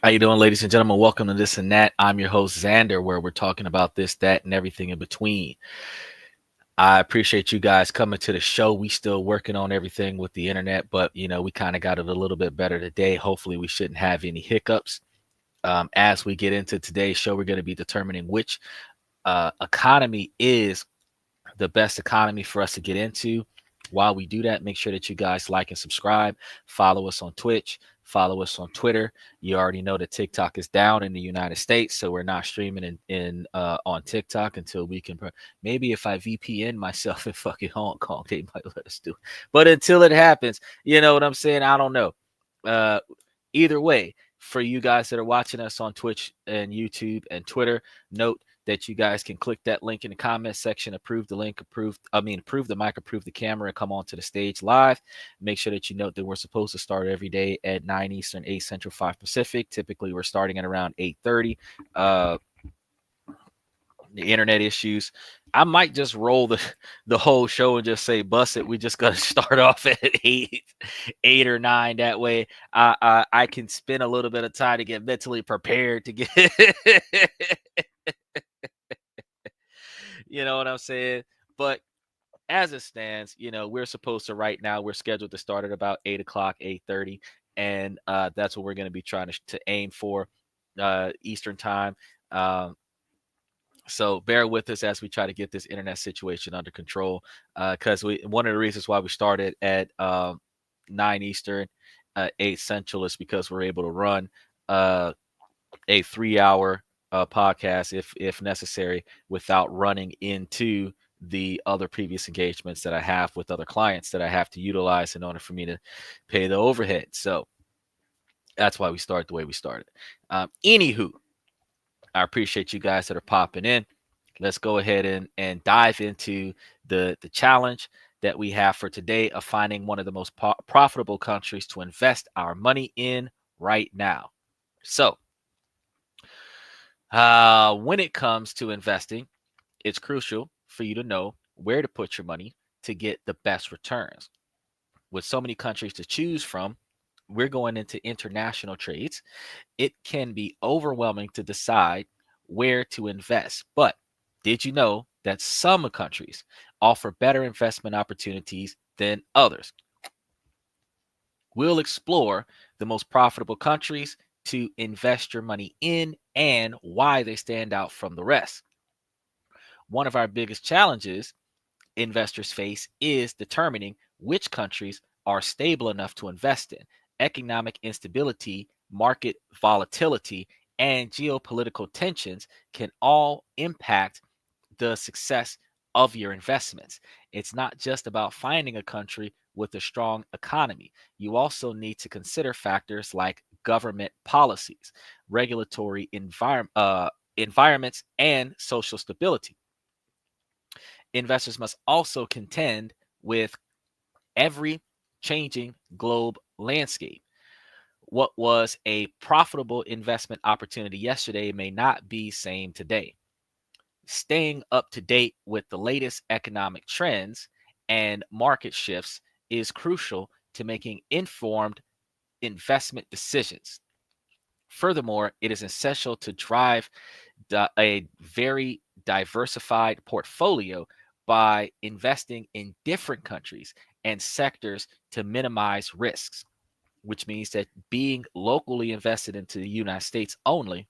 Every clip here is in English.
How you doing, ladies and gentlemen? Welcome to This and That. I'm your host, Xander, where we're talking about this, that, and everything in between. I appreciate you guys coming to the show. We still working on everything with the internet, but we kind of got it a little bit better today. Hopefully, we shouldn't have any hiccups. As we get into today's show, we're going to be determining which economy is the best economy for us to get into. While we do that, make sure that you guys like and subscribe. Follow us on Twitch. Follow us on Twitter. You already know that TikTok is down in the United States, so we're not streaming in on TikTok until we can. Maybe if I VPN myself in fucking Hong Kong, they might let us do it. But until it happens, you know what I'm saying? I don't know. Uh, Either way, for you guys that are watching us on Twitch and YouTube and Twitter, note that you guys can click that link in the comment section, approve the link, approve the mic, approve the camera, and come on to the stage live. Make sure that you note that we're supposed to start every day at 9 Eastern, 8 Central, 5 Pacific. Typically, we're starting at around 8:30. The internet issues. I might just roll the whole show and just say bust it. We just gotta start off at eight or nine. That way, I can spend a little bit of time to get mentally prepared to get. You know what I'm saying? But as it stands, we're supposed to right now. We're scheduled to start at about 8 o'clock, 8:30, and that's what we're going to be trying to aim for, Eastern time. So bear with us as we try to get this internet situation under control. Because one of the reasons why we started at 9 Eastern, 8 Central is because we're able to run a 3-hour podcast if necessary without running into the other previous engagements that I have with other clients that I have to utilize in order for me to pay the overhead. So that's why we started the way we started. Anywho, I appreciate you guys that are popping in. Let's go ahead and dive into the challenge that we have for today of finding one of the most profitable countries to invest our money in right now. So, when it comes to investing, it's crucial for you to know where to put your money to get the best returns. With so many countries to choose from, we're going into international trades. It can be overwhelming to decide where to invest. But did you know that some countries offer better investment opportunities than others? We'll explore the most profitable countries to invest your money in and why they stand out from the rest. One of our biggest challenges investors face is determining which countries are stable enough to invest in. Economic instability, market volatility, and geopolitical tensions can all impact the success of your investments. It's not just about finding a country with a strong economy. You also need to consider factors like government policies, regulatory environments, and social stability. Investors must also contend with every changing globe landscape. What was a profitable investment opportunity yesterday may not be same today. Staying up to date with the latest economic trends and market shifts is crucial to making informed investment decisions. Furthermore, it is essential to drive a very diversified portfolio by investing in different countries and sectors to minimize risks, which means that being locally invested into the United States only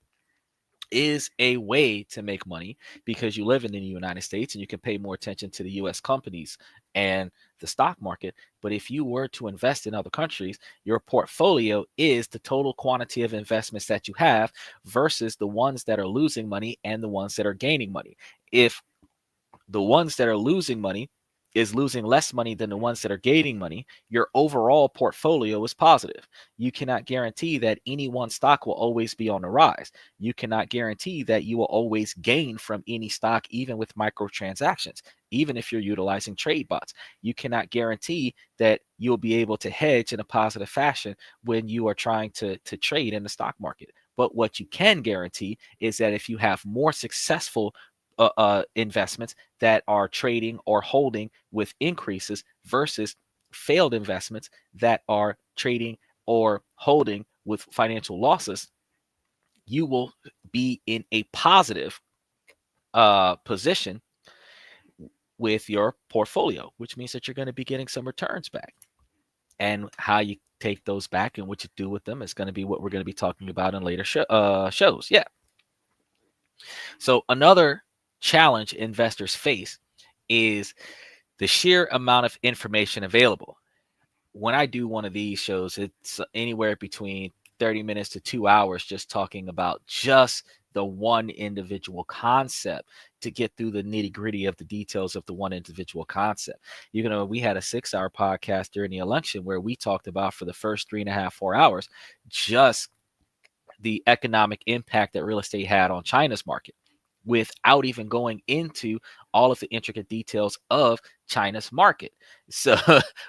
is a way to make money because you live in the United States and you can pay more attention to the US companies and the stock market. But if you were to invest in other countries, your portfolio is the total quantity of investments that you have versus the ones that are losing money and the ones that are gaining money. If the ones that are losing money is losing less money than the ones that are gaining money, your overall portfolio is positive. You cannot guarantee that any one stock will always be on the rise. You cannot guarantee that you will always gain from any stock, even with microtransactions, even if you're utilizing trade bots. You cannot guarantee that you'll be able to hedge in a positive fashion when you are trying to trade in the stock market. But what you can guarantee is that if you have more successful investments that are trading or holding with increases versus failed investments that are trading or holding with financial losses, you will be in a positive position with your portfolio, which means that you're going to be getting some returns back. And how you take those back and what you do with them is going to be what we're going to be talking about in later shows. Yeah. So another challenge investors face is the sheer amount of information available. When I do one of these shows, it's anywhere between 30 minutes to 2 hours just talking about just the one individual concept to get through the nitty gritty of the details of the one individual concept. You know, we had a 6 hour podcast during the election where we talked about for the first 3.5, 4 hours, just the economic impact that real estate had on China's market without even going into all of the intricate details of China's market. So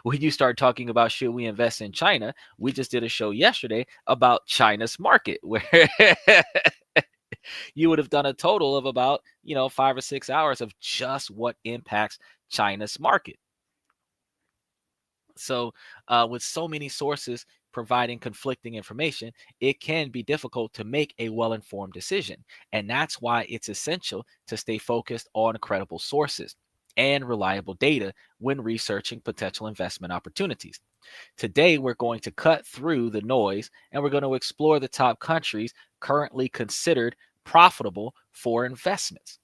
when you start talking about should we invest in China, we just did a show yesterday about China's market where you would have done a total of about, 5 or 6 hours of just what impacts China's market. So, with so many sources providing conflicting information, it can be difficult to make a well informed decision. And that's why it's essential to stay focused on credible sources and reliable data when researching potential investment opportunities. Today, we're going to cut through the noise and we're going to explore the top countries currently considered profitable for investments.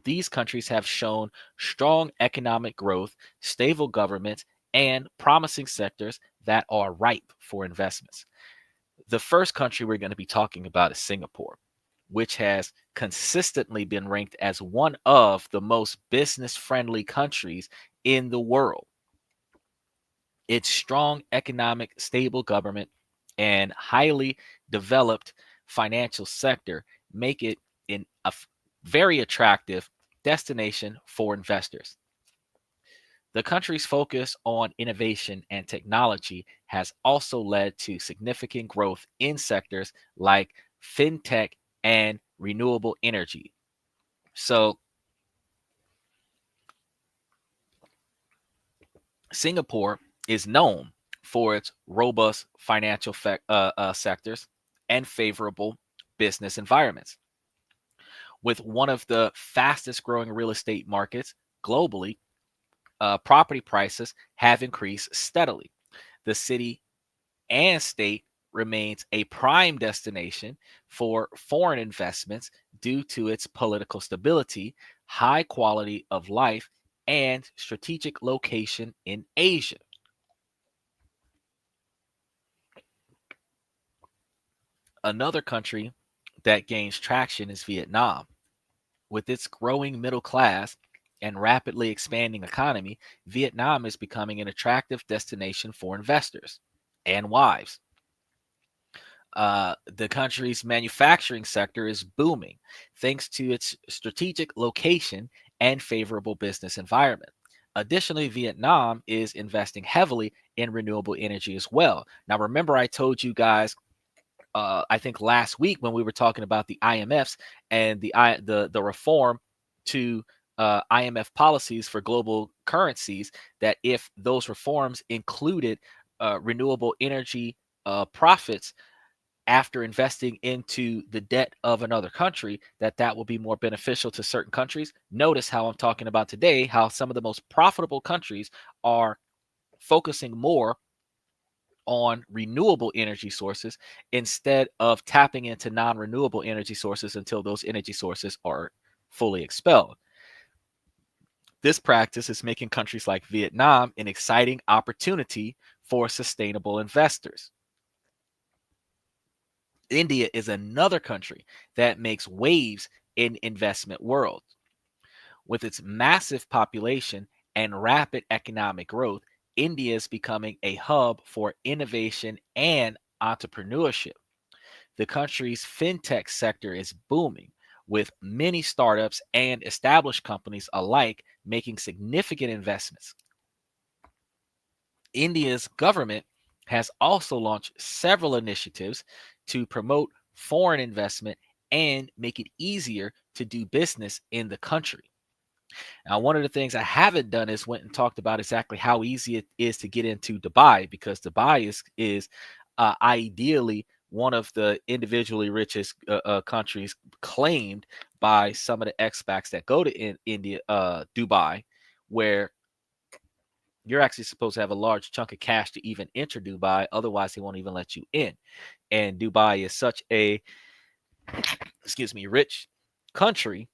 These countries have shown strong economic growth, stable governments, and promising sectors that are ripe for investments. The first country we're going to be talking about is Singapore, which has consistently been ranked as one of the most business-friendly countries in the world. Its strong economic, stable government, and highly developed financial sector make it a very attractive destination for investors. The country's focus on innovation and technology has also led to significant growth in sectors like fintech and renewable energy. So, Singapore is known for its robust financial sectors and favorable business environments. With one of the fastest growing real estate markets globally, property prices have increased steadily. The city and state remains a prime destination for foreign investments due to its political stability, high quality of life, and strategic location in Asia. Another country that gains traction is Vietnam. With its growing middle class and rapidly expanding economy, Vietnam is becoming an attractive destination for investors and wives. The country's manufacturing sector is booming thanks to its strategic location and favorable business environment. Additionally, Vietnam is investing heavily in renewable energy as well. Now, remember, I told you guys, I think last week when we were talking about the IMFs and the reform to IMF policies for global currencies, that if those reforms included renewable energy profits after investing into the debt of another country, that will be more beneficial to certain countries. Notice how I'm talking about today, how some of the most profitable countries are focusing more on renewable energy sources instead of tapping into non-renewable energy sources until those energy sources are fully expelled. This practice is making countries like Vietnam an exciting opportunity for sustainable investors. India is another country that makes waves in investment world. With its massive population and rapid economic growth, India is becoming a hub for innovation and entrepreneurship. The country's fintech sector is booming, with many startups and established companies alike making significant investments. India's government has also launched several initiatives to promote foreign investment and make it easier to do business in the country. Now, one of the things I haven't done is went and talked about exactly how easy it is to get into Dubai, because Dubai is ideally one of the individually richest countries, claimed by some of the expats that go to India, Dubai, where you're actually supposed to have a large chunk of cash to even enter Dubai. Otherwise, they won't even let you in. And Dubai is such a, rich country,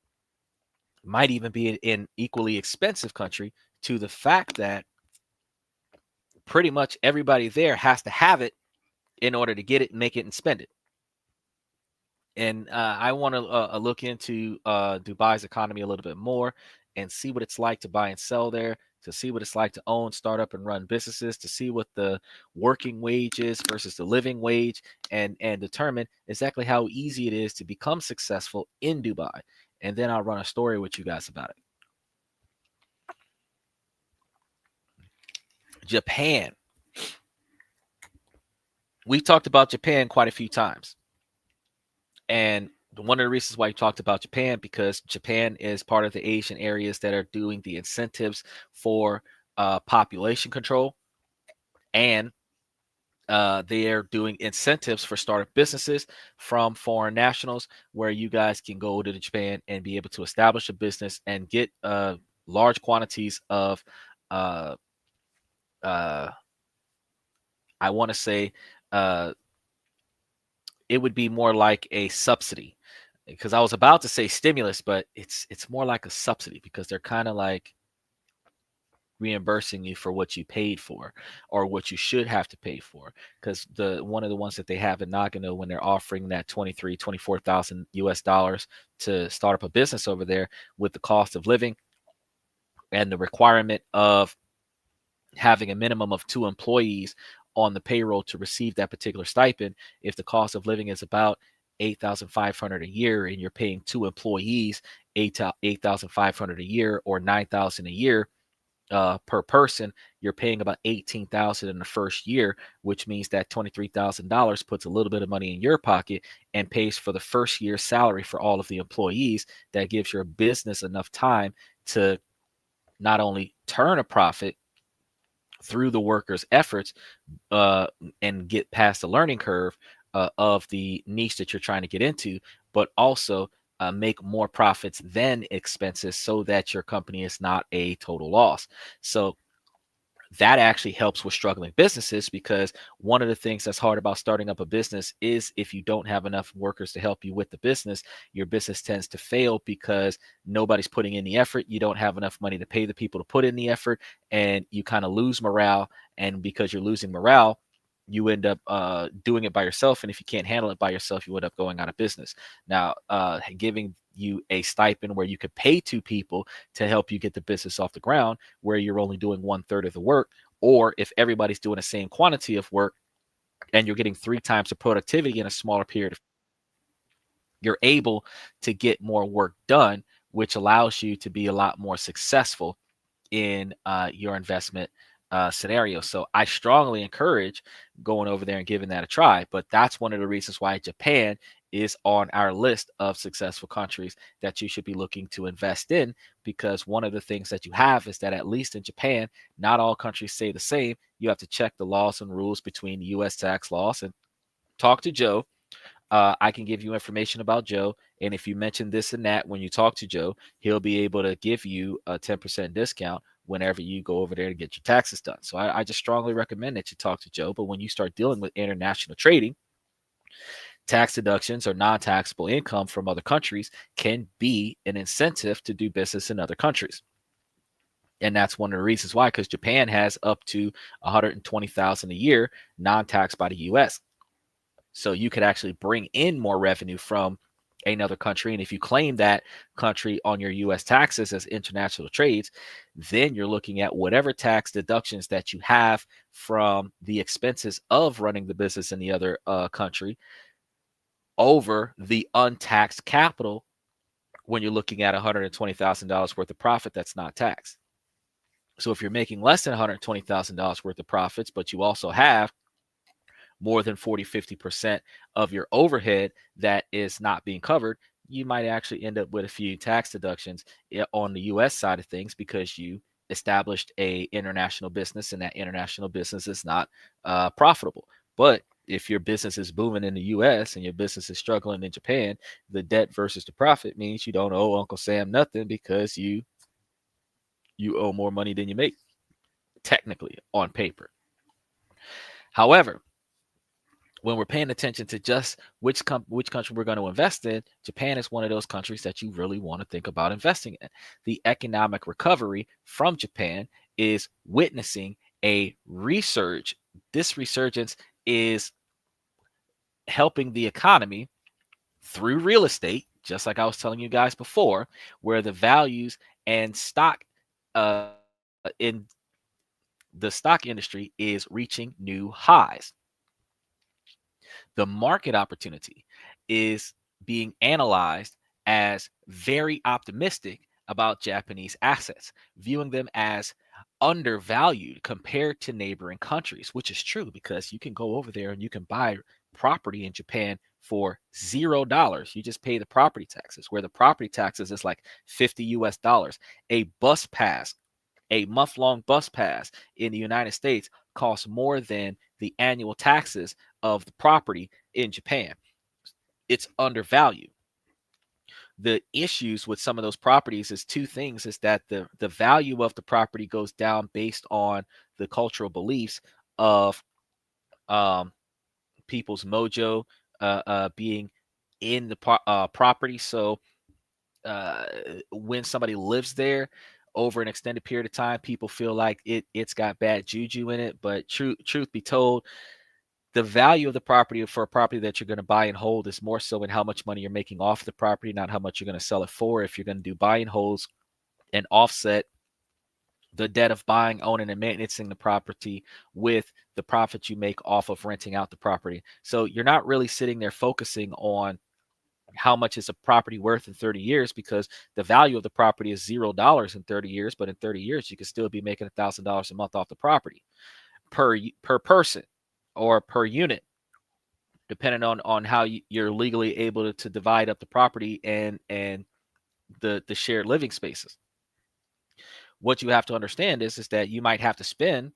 might even be an equally expensive country, to the fact that pretty much everybody there has to have it in order to get it, make it, and spend it. And I want to look into Dubai's economy a little bit more and see what it's like to buy and sell there, to see what it's like to own, start up, and run businesses, to see what the working wage is versus the living wage, and determine exactly how easy it is to become successful in Dubai. And then I'll run a story with you guys about it. Japan. We've talked about Japan quite a few times. And one of the reasons why we talked about Japan, because Japan is part of the Asian areas that are doing the incentives for population control. And they are doing incentives for startup businesses from foreign nationals, where you guys can go to Japan and be able to establish a business and get large quantities of, I want to say, it would be more like a subsidy, because I was about to say stimulus, but it's more like a subsidy, because they're kind of like reimbursing you for what you paid for, or what you should have to pay for. Because the one of the ones that they have in Nagano, when they're offering that 24,000 US dollars to start up a business over there, with the cost of living and the requirement of having a minimum of 2 employees on the payroll to receive that particular stipend, if the cost of living is about 8,500 a year, and you're paying 2 employees 8,500 a year, or 9,000 a year per person, you're paying about 18,000 in the first year, which means that $23,000 puts a little bit of money in your pocket and pays for the first year's salary for all of the employees. That gives your business enough time to not only turn a profit through the workers' efforts, and get past the learning curve of the niche that you're trying to get into, but also make more profits than expenses, so that your company is not a total loss. So that actually helps with struggling businesses, because one of the things that's hard about starting up a business is, if you don't have enough workers to help you with the business, your business tends to fail because nobody's putting in the effort. You don't have enough money to pay the people to put in the effort, and you kind of lose morale. And because you're losing morale, you end up doing it by yourself. And if you can't handle it by yourself, you end up going out of business. Now, giving you a stipend where you could pay 2 people to help you get the business off the ground, where you're only doing 1/3 of the work, or if everybody's doing the same quantity of work and you're getting 3 times the productivity in a smaller period of, you're able to get more work done, which allows you to be a lot more successful in your investment scenario. So I strongly encourage going over there and giving that a try. But that's one of the reasons why Japan is on our list of successful countries that you should be looking to invest in, because one of the things that you have is that, at least in Japan, not all countries say the same. You have to check the laws and rules between the US tax laws, and talk to Joe. I can give you information about Joe. And if you mention this and that when you talk to Joe, he'll be able to give you a 10% discount whenever you go over there to get your taxes done. So I just strongly recommend that you talk to Joe. But when you start dealing with international trading, tax deductions or non-taxable income from other countries can be an incentive to do business in other countries. And that's one of the reasons why, because Japan has up to 120,000 a year non-taxed by the US. So you could actually bring in more revenue from another country. And if you claim that country on your US taxes as international trades, then you're looking at whatever tax deductions that you have from the expenses of running the business in the other country over the untaxed capital, when you're looking at $120,000 worth of profit that's not taxed. So if you're making less than $120,000 worth of profits, but you also have more than 40-50% of your overhead that is not being covered, you might actually end up with a few tax deductions on the US side of things, because you established a international business and that international business is not profitable. But If your business is booming in the US and your business is struggling in Japan, the debt versus the profit means you don't owe Uncle Sam nothing because you owe more money than you make, technically on paper. However, when we're paying attention to just which country we're going to invest in, Japan is one of those countries that you really want to think about investing in. The economic recovery from Japan is witnessing a resurge. This resurgence is helping the economy through real estate, just like I was telling you guys before, where the values and stock in the stock industry is reaching new highs. The market opportunity is being analyzed as very optimistic about Japanese assets, viewing them as undervalued compared to neighboring countries, which is true because you can go over there and you can buy property in Japan for $0. You just pay the property taxes, where the property taxes is like 50 US dollars. A bus pass, a month-long bus pass in the United States costs more than the annual taxes of the property in Japan. It's undervalued. The issues with some of those properties is two things: is that the value of the property goes down based on the cultural beliefs of um, people's mojo being in the property. So uh, when somebody lives there over an extended period of time, people feel like it's got bad juju in it. But truth be told, the value of the property for a property that you're going to buy and hold is more so in how much money you're making off the property, not how much you're going to sell it for. If you're going to do buy and holds and offset the debt of buying, owning, and maintaining the property with the profit you make off of renting out the property. So you're not really sitting there focusing on how much is a property worth in 30 years, because the value of the property is $0 in 30 years, but in 30 years you could still be making $1,000 a month off the property per person or per unit, depending on how you're legally able to divide up the property and the shared living spaces. What you have to understand is that you might have to spend,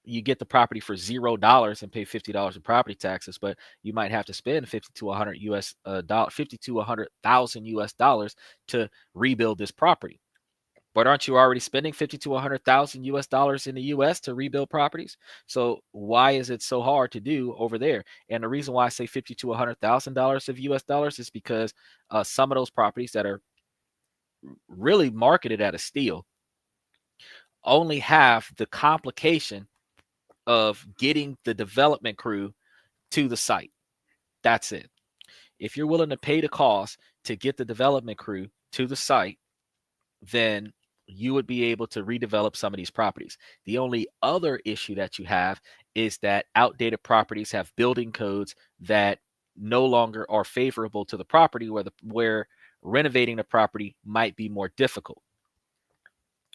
you get the property for $0 and pay $50 in property taxes, but you might have to spend 50 to 100 US dollar, 50 to 100,000 US dollars to rebuild this property. But aren't you already spending 50 to 100,000 US dollars in the US to rebuild properties? So why is it so hard to do over there? And the reason why I say 50 to 100,000 dollars of US dollars is because some of those properties that are really marketed at a steal only have the complication of getting the development crew to the site. That's it. If you're willing to pay the cost to get the development crew to the site, then you would be able to redevelop some of these properties. The only other issue that you have is that outdated properties have building codes that no longer are favorable to the property, where renovating the property might be more difficult.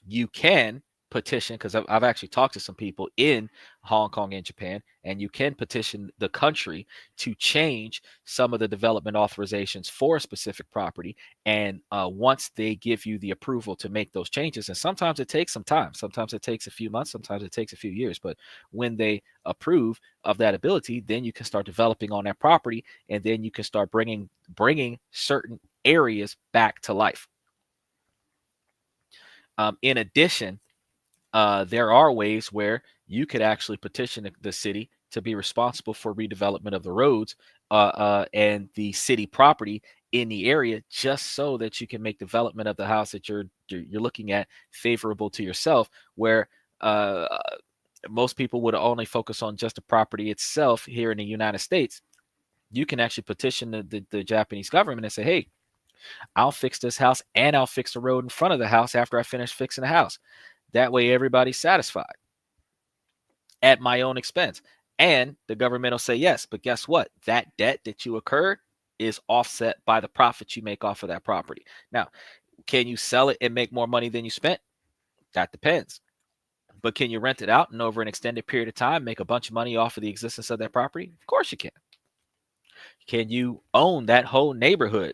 You can petition, because I've actually talked to some people in Hong Kong and Japan, and you can petition the country to change some of the development authorizations for a specific property. And once they give you the approval to make those changes, and sometimes it takes some time, sometimes it takes a few months, sometimes it takes a few years, but when they approve of that ability, then you can start developing on that property, and then you can start bringing certain areas back to life. In addition, there are ways where you could actually petition the city to be responsible for redevelopment of the roads and the city property in the area, just so that you can make development of the house that you're looking at favorable to yourself. Where uh, most people would only focus on just the property itself. Here in the United States, you can actually petition the Japanese government and say, hey, I'll fix this house and I'll fix the road in front of the house after I finish fixing the house. That way everybody's satisfied at my own expense. And the government will say yes, but guess what? That debt that you incurred is offset by the profit you make off of that property. Now, can you sell it and make more money than you spent? That depends. But can you rent it out and over an extended period of time make a bunch of money off of the existence of that property? Of course you can. Can you own that whole neighborhood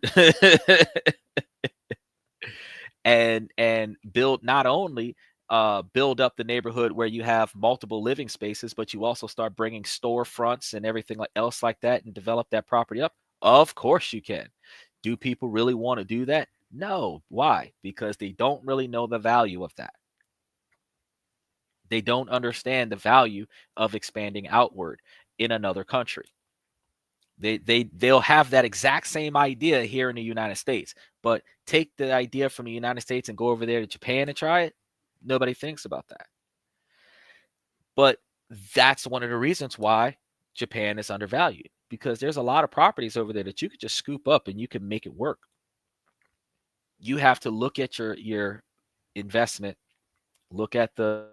and build not only build up the neighborhood where you have multiple living spaces, but you also start bringing storefronts and everything else like that and develop that property up? Of course you can. Do people really want to do that? No. Why? Because they don't really know the value of that. They don't understand the value of expanding outward in another country. They'll have that exact same idea here in the United States, but take the idea from the United States and go over there to Japan and try it. Nobody thinks about that. But that's one of the reasons why Japan is undervalued, because there's a lot of properties over there that you could just scoop up and you can make it work. You have to look at your investment, look at the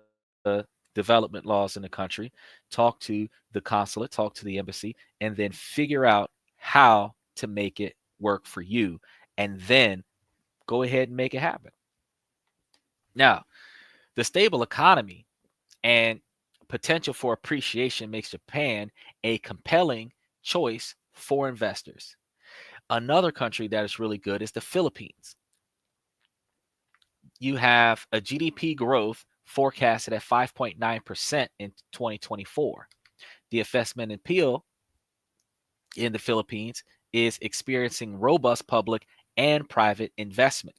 development laws in the country, talk to the consulate, talk to the embassy, and then figure out how to make it work for you, and then go ahead and make it happen. Now, the stable economy and potential for appreciation makes Japan a compelling choice for investors. Another country that is really good is the Philippines. You have a GDP growth forecasted at 5.9% in 2024. The investment appeal in the Philippines is experiencing robust public and private investment,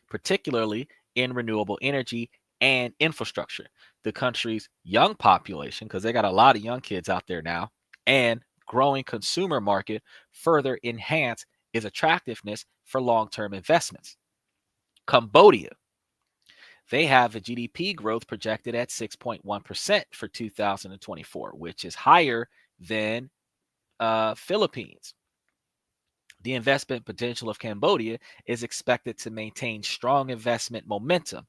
particularly in renewable energy and infrastructure. The country's young population, because they got a lot of young kids out there now, and growing consumer market further enhance its attractiveness for long-term investments. Cambodia, they have a GDP growth projected at 6.1% for 2024, which is higher than Philippines. The investment potential of Cambodia is expected to maintain strong investment momentum,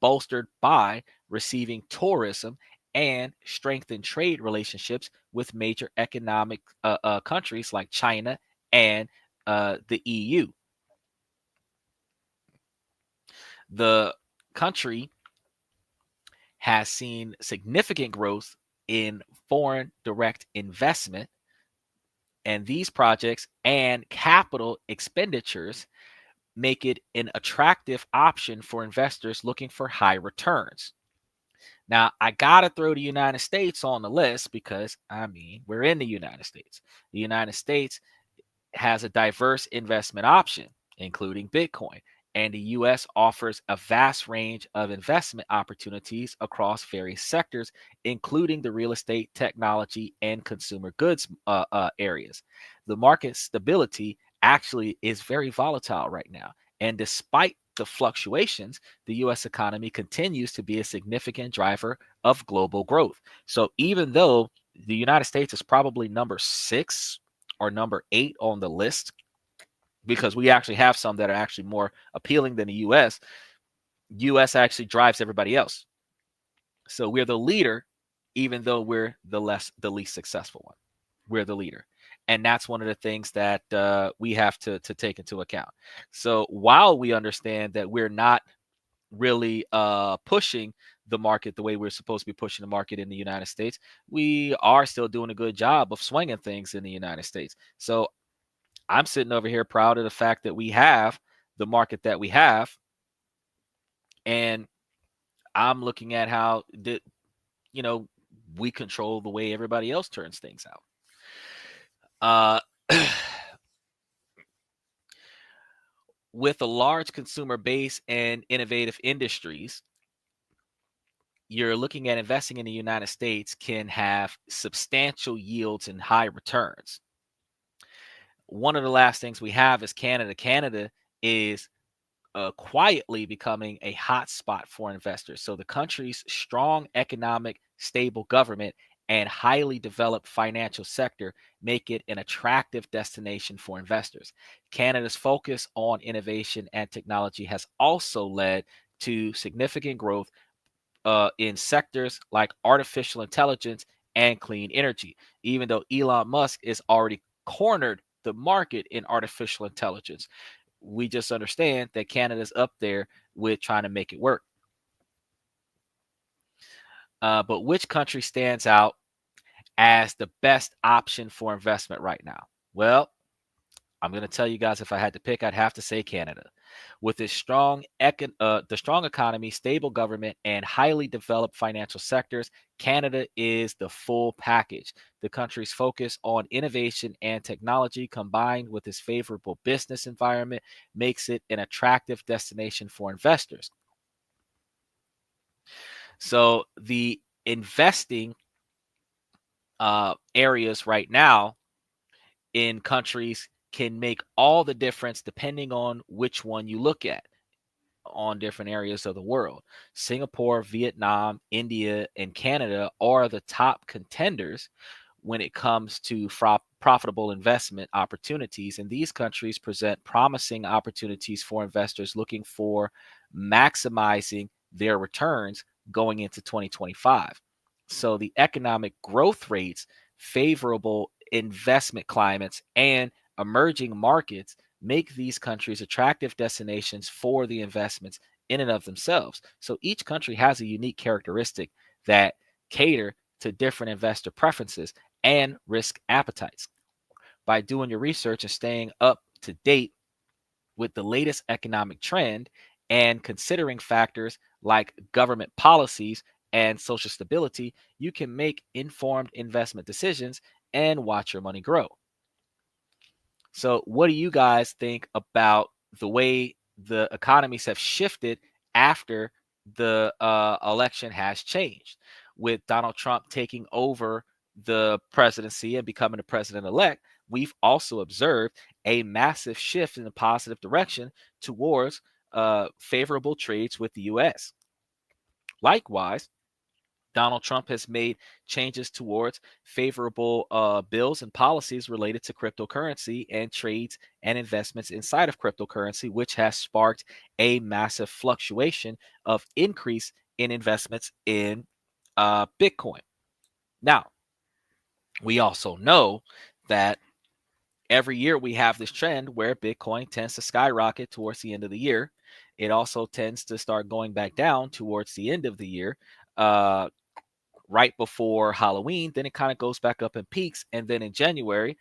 bolstered by receiving tourism and strengthened trade relationships with major economic countries like China and the EU. The country has seen significant growth in foreign direct investment, and these projects and capital expenditures make it an attractive option for investors looking for high returns. Now, I got to throw the United States on the list because, I mean, we're in the United States. The United States has a diverse investment option, including Bitcoin, and the US offers a vast range of investment opportunities across various sectors, including the real estate, technology, and consumer goods areas. The market stability actually is very volatile right now. And despite the fluctuations, the US economy continues to be a significant driver of global growth. So even though the United States is probably number 6 or number 8 on the list, because we actually have some that are actually more appealing than the US actually drives everybody else. So we're the leader, even though we're the least successful one. We're the leader. And that's one of the things that we have to take into account. So while we understand that we're not really pushing the market the way we're supposed to be pushing the market in the United States, we are still doing a good job of swinging things in the United States. So I'm sitting over here proud of the fact that we have the market that we have, and I'm looking at how we control the way everybody else turns things out. With a large consumer base and innovative industries, you're looking at investing in the United States can have substantial yields and high returns. One of the last things we have is Canada. Canada is quietly becoming a hot spot for investors. So the country's strong economic, stable government, and highly developed financial sector make it an attractive destination for investors. Canada's focus on innovation and technology has also led to significant growth in sectors like artificial intelligence and clean energy, even though Elon Musk is already cornered the market in artificial intelligence. We just understand that Canada's up there with trying to make it work. But which country stands out as the best option for investment right now? Well, I'm going to tell you guys, if I had to pick, I'd have to say Canada. With its the strong economy, stable government, and highly developed financial sectors, Canada is the full package. The country's focus on innovation and technology, combined with its favorable business environment, makes it an attractive destination for investors. So the investing areas right now in countries can make all the difference depending on which one you look at on different areas of the world. Singapore, Vietnam, India, and Canada are the top contenders when it comes to profitable investment opportunities. And these countries present promising opportunities for investors looking for maximizing their returns going into 2025. So the economic growth rates, favorable investment climates, and emerging markets make these countries attractive destinations for the investments in and of themselves. So each country has a unique characteristic that cater to different investor preferences and risk appetites. By doing your research and staying up to date with the latest economic trend and considering factors like government policies and social stability, you can make informed investment decisions and watch your money grow. So, what do you guys think about the way the economies have shifted after the election has changed? With Donald Trump taking over the presidency and becoming the president elect, we've also observed a massive shift in a positive direction towards favorable trades with the US. Likewise, Donald Trump has made changes towards favorable bills and policies related to cryptocurrency and trades and investments inside of cryptocurrency, which has sparked a massive fluctuation of increase in investments in Bitcoin. Now, we also know that every year we have this trend where Bitcoin tends to skyrocket towards the end of the year. It also tends to start going back down towards the end of the year. Right before Halloween, then it kind of goes back up and peaks. And then in January,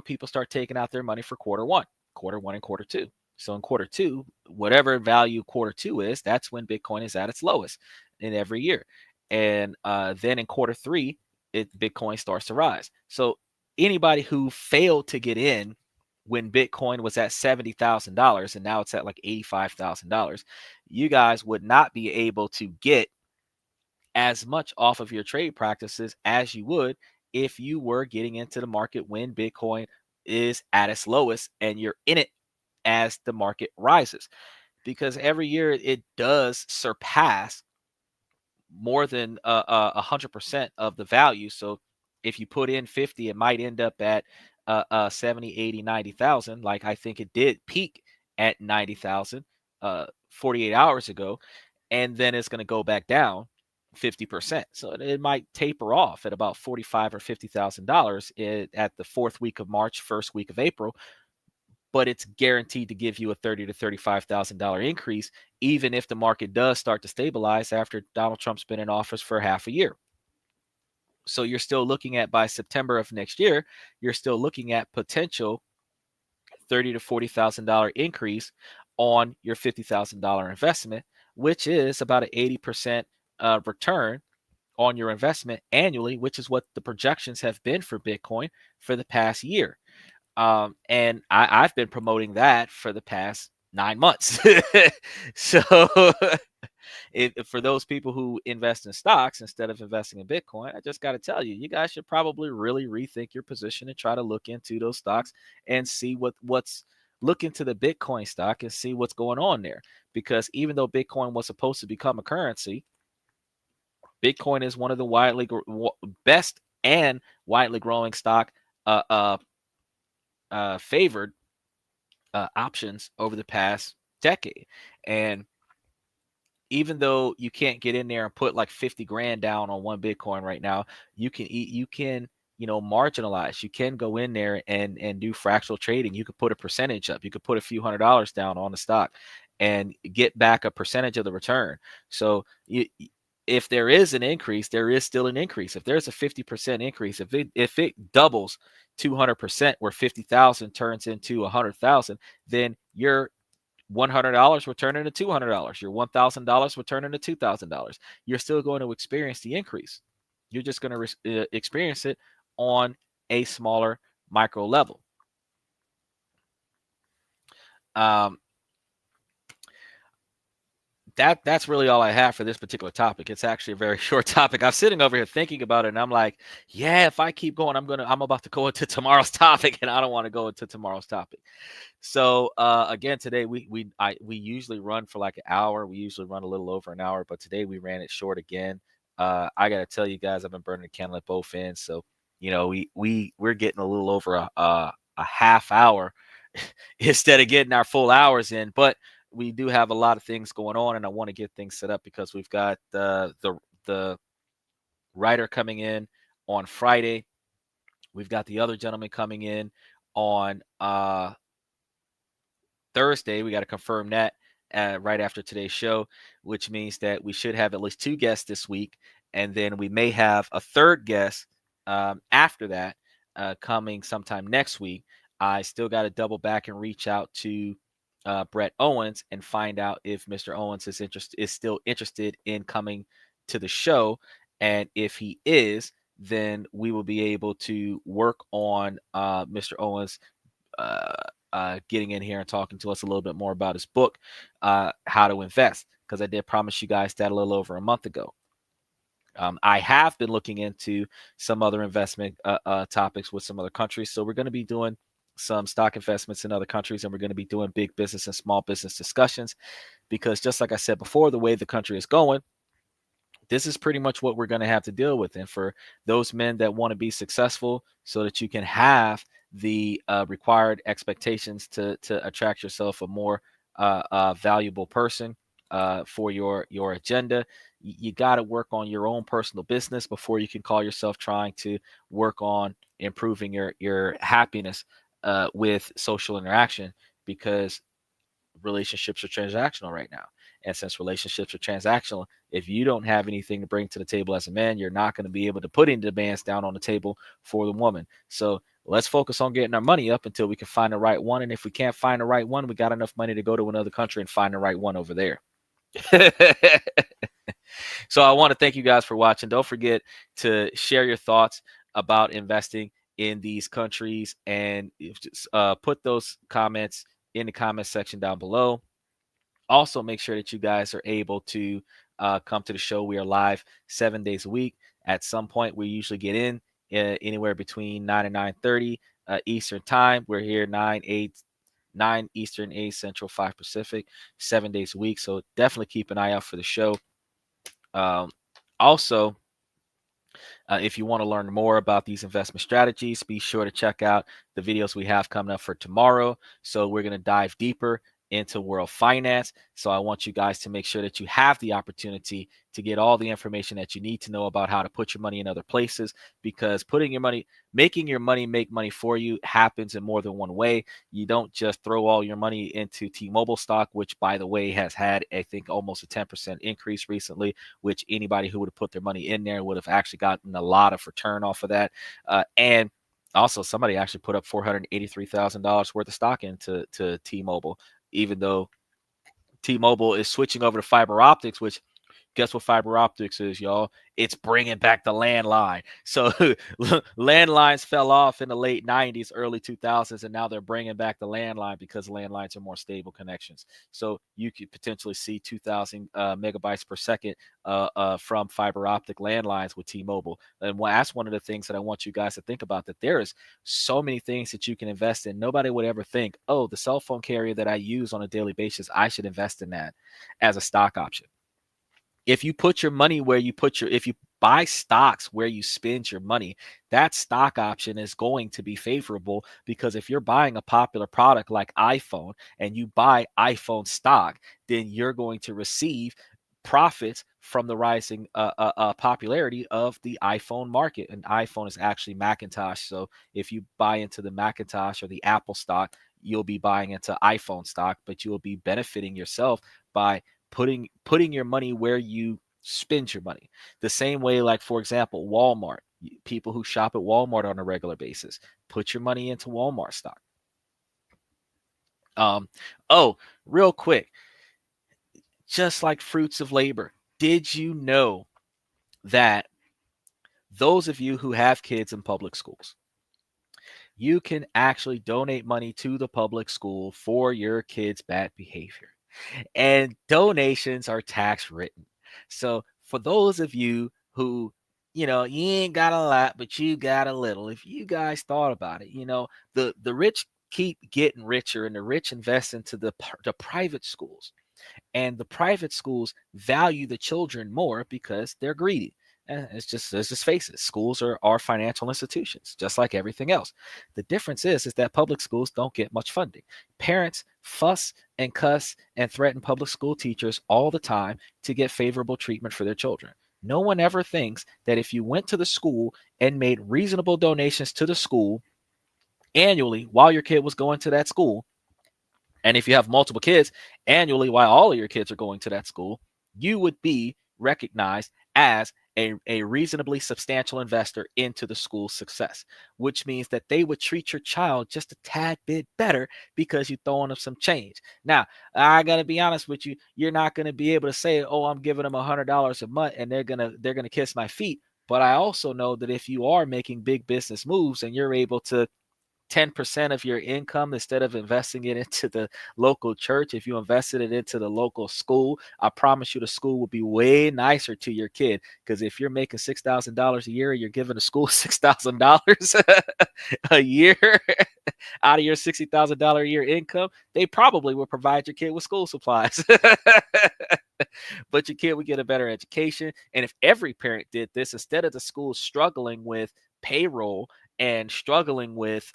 people start taking out their money for quarter one and quarter two. So in quarter two, whatever value quarter two is, that's when Bitcoin is at its lowest in every year. And then in quarter three, Bitcoin starts to rise. So anybody who failed to get in when Bitcoin was at $70,000 and now it's at like $85,000, you guys would not be able to get as much off of your trade practices as you would if you were getting into the market when Bitcoin is at its lowest and you're in it as the market rises. Because every year it does surpass more than 100% of the value. So if you put in 50, it might end up at 70, 80, 90,000. Like I think it did peak at 90,000 48 hours ago. And then it's going to go back down 50%. So it might taper off at about $45 or $50,000 at the fourth week of March, first week of April. But it's guaranteed to give you a $30,000 to $35,000 increase, even if the market does start to stabilize after Donald Trump's been in office for half a year. So you're still looking at, by September of next year, you're still looking at potential $30,000 to $40,000 increase on your $50,000 investment, which is about an 80% return on your investment annually, which is what the projections have been for Bitcoin for the past year. And I've been promoting that for the past 9 months. So for those people who invest in stocks instead of investing in Bitcoin, I just got to tell you, you guys should probably really rethink your position and try to look into those stocks and see look into the Bitcoin stock and see what's going on there. Because even though Bitcoin was supposed to become a currency, Bitcoin is one of the best and widely growing stock favored options over the past decade. And even though you can't get in there and put like 50 grand down on one Bitcoin right now, you can marginalize. You can go in there and do fractional trading. You could put a percentage up. You could put a few $100s down on the stock and get back a percentage of the return. So if there is an increase, there is still an increase. If there's a 50% increase, if it doubles 200%, where 50,000 turns into 100,000, then you're $100 will turn into $200. Your $1,000 will turn into $2,000. You're still going to experience the increase. You're just going to experience it on a smaller micro level. That's really all I have for this particular topic. It's actually a very short topic. I'm sitting over here thinking about it, and I'm like, yeah, if I keep going, I'm about to go into tomorrow's topic, and I don't want to go into tomorrow's topic. So again, today we usually run for like an hour. We usually run a little over an hour, but today we ran it short again. I gotta tell you guys, I've been burning the candle at both ends. So we're getting a little over a half hour instead of getting our full hours in, but we do have a lot of things going on, and I want to get things set up because we've got the writer coming in on Friday. We've got the other gentleman coming in on Thursday. We got to confirm that right after today's show, which means that we should have at least 2 guests this week, and then we may have a third guest after that coming sometime next week. I still got to double back and reach out to Brett Owens and find out if Mr. Owens is still interested in coming to the show, and if he is, then we will be able to work on Mr. Owens getting in here and talking to us a little bit more about his book, How to Invest, because I did promise you guys that a little over a month ago. I have been looking into some other investment topics with some other countries, so we're going to be doing some stock investments in other countries, and we're going to be doing big business and small business discussions, because just like I said before, the way the country is going, this is pretty much what we're going to have to deal with. And for those men that want to be successful so that you can have the required expectations to attract yourself a more valuable person for your agenda, you got to work on your own personal business before you can call yourself trying to work on improving your happiness with social interaction, because relationships are transactional right now. And since relationships are transactional, if you don't have anything to bring to the table as a man, you're not going to be able to put any demands down on the table for the woman. So let's focus on getting our money up until we can find the right one. And if we can't find the right one, we got enough money to go to another country and find the right one over there. So I want to thank you guys for watching. Don't forget to share your thoughts about investing in these countries, and put those comments in the comment section down below. Also, make sure that you guys are able to come to the show. We are live 7 days a week. At some point, we usually get in anywhere between 9 and 9:30 Eastern time. We're here 9 Eastern, 8 Central, 5 Pacific, 7 days a week. So definitely keep an eye out for the show. Also, if you want to learn more about these investment strategies, be sure to check out the videos we have coming up for tomorrow. So we're going to dive deeper into world finance. So I want you guys to make sure that you have the opportunity to get all the information that you need to know about how to put your money in other places, because making your money make money for you happens in more than one way. You don't just throw all your money into T-Mobile stock, which, by the way, has had, I think, almost a 10% increase recently, which anybody who would have put their money in there would have actually gotten a lot of return off of that. And also, somebody actually put up $483,000 worth of stock into T-Mobile, even though T-Mobile is switching over to fiber optics, which, guess what fiber optics is, y'all? It's bringing back the landline. So landlines fell off in the late 90s, early 2000s, and now they're bringing back the landline because landlines are more stable connections. So you could potentially see 2,000 megabytes per second from fiber optic landlines with T-Mobile. And that's one of the things that I want you guys to think about, that there is so many things that you can invest in. Nobody would ever think, oh, the cell phone carrier that I use on a daily basis, I should invest in that as a stock option. If you put your money where you if you buy stocks where you spend your money, that stock option is going to be favorable, because if you're buying a popular product like iPhone and you buy iPhone stock, then you're going to receive profits from the rising popularity of the iPhone market. And iPhone is actually Macintosh. So if you buy into the Macintosh or the Apple stock, you'll be buying into iPhone stock, but you'll be benefiting yourself by putting your money where you spend your money. The same way, like, for example, Walmart. People who shop at Walmart on a regular basis, put your money into Walmart stock. Um, oh, real quick, just like fruits of labor, did you know that those of you who have kids in public schools, you can actually donate money to the public school for your kids' bad behavior? And donations are tax written. So for those of you who, you ain't got a lot, but you got a little, if you guys thought about it, the rich keep getting richer and the rich invest into the private schools, and the private schools value the children more because they're greedy. And let's just face it, schools are financial institutions, just like everything else. The difference is that public schools don't get much funding. Parents fuss and cuss and threaten public school teachers all the time to get favorable treatment for their children. No one ever thinks that if you went to the school and made reasonable donations to the school annually while your kid was going to that school, and if you have multiple kids annually while all of your kids are going to that school, you would be recognized as a reasonably substantial investor into the school's success, which means that they would treat your child just a tad bit better because you're throwing them some change. Now, I gotta be honest with you, you're not gonna be able to say, "Oh, I'm giving them $100 a month and they're gonna kiss my feet." But I also know that if you are making big business moves and you're able to 10% of your income, instead of investing it into the local church, if you invested it into the local school, I promise you the school will be way nicer to your kid. Because if you're making $6,000 a year, you're giving the school $6,000 a year out of your $60,000 a year income, they probably will provide your kid with school supplies. But your kid would get a better education. And if every parent did this, instead of the school struggling with payroll and struggling with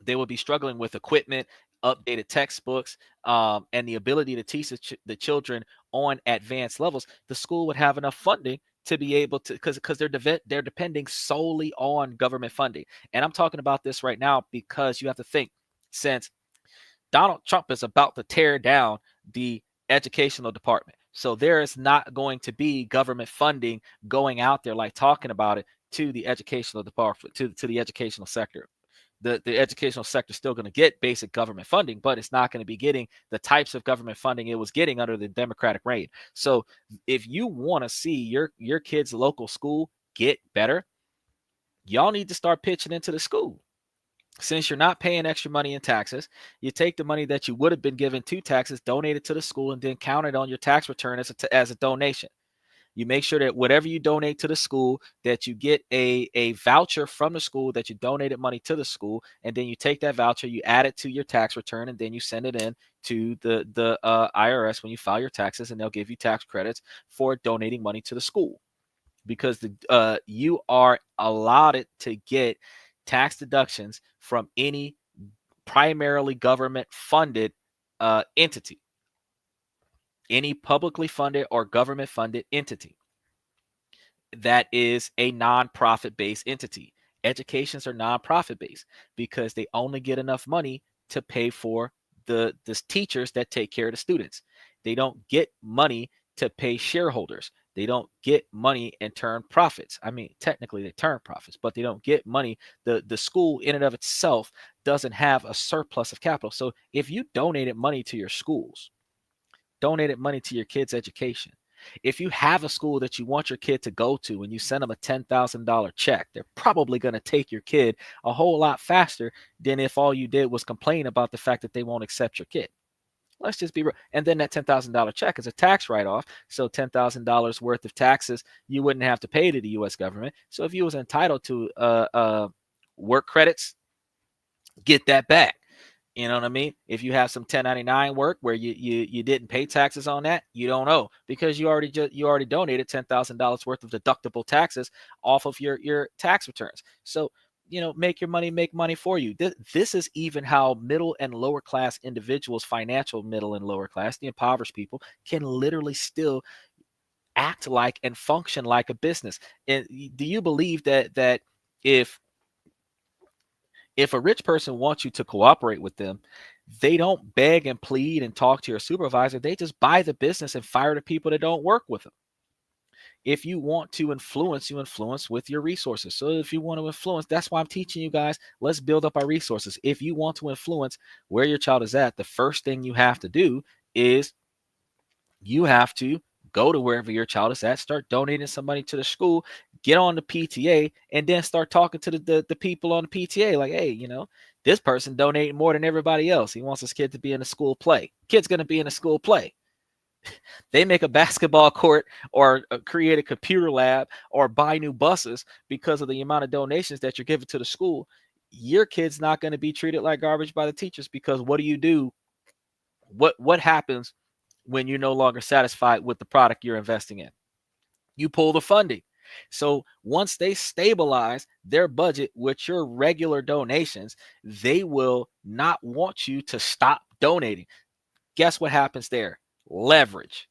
they would be struggling with equipment, updated textbooks, and the ability to teach the children on advanced levels, the school would have enough funding to be able to, because they're depending solely on government funding. And I'm talking about this right now because you have to think, since Donald Trump is about to tear down the educational department. So there is not going to be government funding going out there, like talking about it, to the educational department, to the educational sector. The educational sector is still going to get basic government funding, but it's not going to be getting the types of government funding it was getting under the Democratic reign. So if you want to see your kid's local school get better, y'all need to start pitching into the school. Since you're not paying extra money in taxes, you take the money that you would have been given to taxes, donate it to the school, and then count it on your tax return as a donation. You make sure that whatever you donate to the school, that you get a voucher from the school that you donated money to the school, and then you take that voucher, you add it to your tax return, and then you send it in to the IRS when you file your taxes, and they'll give you tax credits for donating money to the school, because you are allotted to get tax deductions from any primarily government funded entity, any publicly funded or government funded entity that is a nonprofit based entity. Educations are nonprofit based because they only get enough money to pay for the teachers that take care of the students. They don't get money to pay shareholders. They don't get money and turn profits. I mean, technically they turn profits, but they don't get money. The school in and of itself doesn't have a surplus of capital. So if you donated money to your schools, donated money to your kids' education, if you have a school that you want your kid to go to and you send them a $10,000 check, they're probably going to take your kid a whole lot faster than if all you did was complain about the fact that they won't accept your kid. Let's just be real. And then that $10,000 check is a tax write-off. So $10,000 worth of taxes you wouldn't have to pay to the U.S. government. So if you was entitled to work credits, get that back. You know what I mean? If you have some 1099 work where you didn't pay taxes on that, you don't owe, because you already donated $10,000 worth of deductible taxes off of your tax returns. So make your money make money for you. This is even how middle and lower class individuals, financial middle and lower class, the impoverished people, can literally still act like and function like a business. And do you believe that if a rich person wants you to cooperate with them, they don't beg and plead and talk to your supervisor. They just buy the business and fire the people that don't work with them. If you want to influence, you influence with your resources. So if you want to influence, that's why I'm teaching you guys, let's build up our resources. If you want to influence where your child is at, the first thing you have to do is you have to go to wherever your child is at, start donating some money to the school, get on the PTA, and then start talking to the people on the PTA like, hey, this person donated more than everybody else. He wants his kid to be in a school play. Kid's going to be in a school play. They make a basketball court or create a computer lab or buy new buses because of the amount of donations that you're giving to the school. Your kid's not going to be treated like garbage by the teachers, because what do you do? What happens when you're no longer satisfied with the product you're investing in? You pull the funding. So once they stabilize their budget with your regular donations, they will not want you to stop donating. Guess what happens there? Leverage.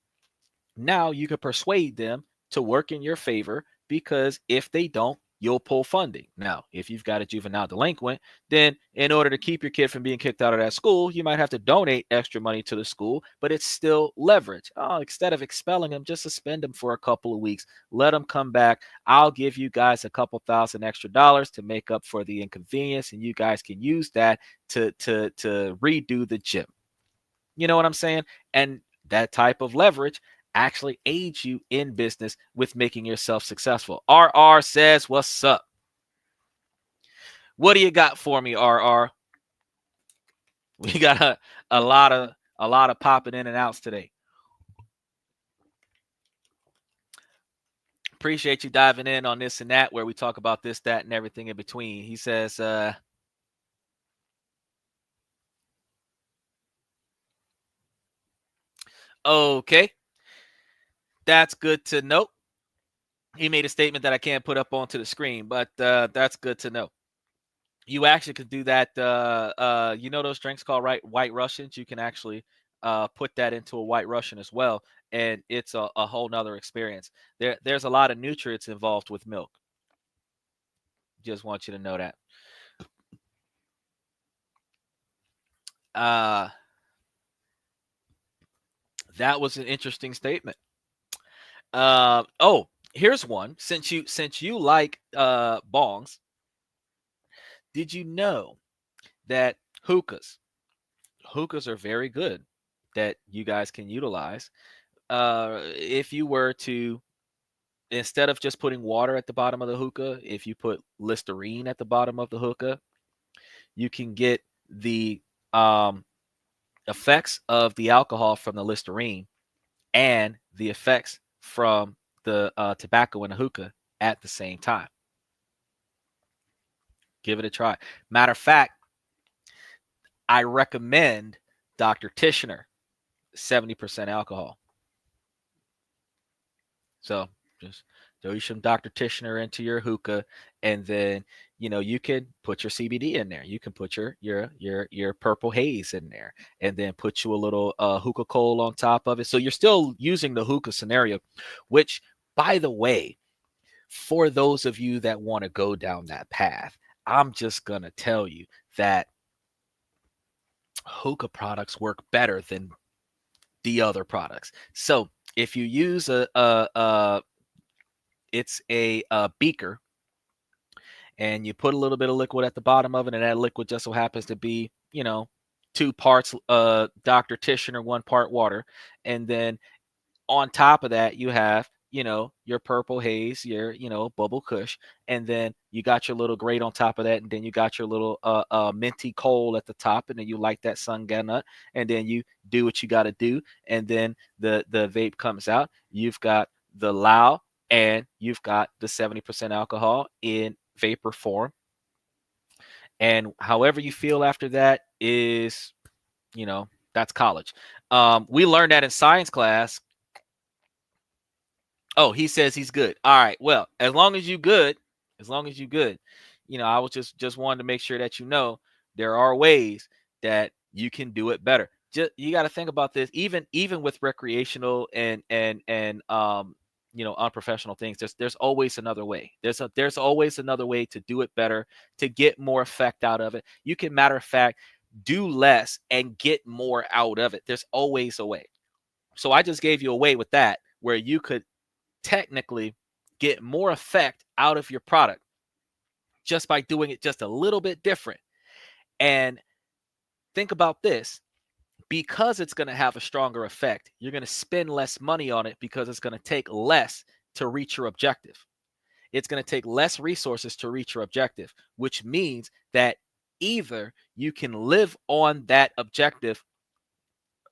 Now you can persuade them to work in your favor, because if they don't, you'll pull funding. Now, if you've got a juvenile delinquent, then in order to keep your kid from being kicked out of that school, you might have to donate extra money to the school, but it's still leverage. Oh, instead of expelling them, just suspend them for a couple of weeks. Let them come back. I'll give you guys a couple $1,000 extra to make up for the inconvenience, and you guys can use that to redo the gym. You know what I'm saying? And that type of leverage actually aids you in business with making yourself successful. RR says, what's up? What do you got for me, RR? We got a lot of popping in and outs today. Appreciate you diving in on this and that, where we talk about this, that, and everything in between. He says, okay, that's good to know. He made a statement that I can't put up onto the screen, but that's good to know. You actually could do that. Those drinks called White Russians? You can actually put that into a White Russian as well, and it's a whole nother experience. There's a lot of nutrients involved with milk. Just want you to know that. That was an interesting statement. Here's one. Since you like bongs, did you know that hookahs are very good, that you guys can utilize? If you were to, instead of just putting water at the bottom of the hookah, if you put Listerine at the bottom of the hookah, you can get the effects of the alcohol from the Listerine and the effects from the tobacco in the hookah at the same time. Give it a try. Matter of fact, I recommend Dr. Tishner, 70% alcohol. So just throw you some Dr. Tishner into your hookah, and then you can put your CBD in there. You can put your purple haze in there, and then put you a little hookah coal on top of it. So you're still using the hookah scenario, which, by the way, for those of you that want to go down that path, I'm just gonna tell you that hookah products work better than the other products. So if you use it's a beaker, and you put a little bit of liquid at the bottom of it, and that liquid just so happens to be 2 parts Dr. Tishner, 1 part water, and then on top of that you have your purple haze, your bubble kush, and then you got your little grate on top of that, and then you got your little minty coal at the top, and then you light that sunga nut, and then you do what you got to do, and then the vape comes out. You've got the Lao, and you've got the 70% alcohol in vapor form, and however you feel after that is that's college. We learned that in science class. Oh, he says he's good. All right. Well, as long as you good, I was just wanted to make sure that there are ways that you can do it better. Just you got to think about this. Even with recreational and unprofessional things, there's always another way. There's always another way to do it better, to get more effect out of it. You can, matter of fact, do less and get more out of it. There's always a way. So I just gave you a way with that, where you could technically get more effect out of your product just by doing it just a little bit different. And think about this, because it's going to have a stronger effect, you're going to spend less money on it because it's going to take less to reach your objective. It's going to take less resources to reach your objective, which means that either you can live on that objective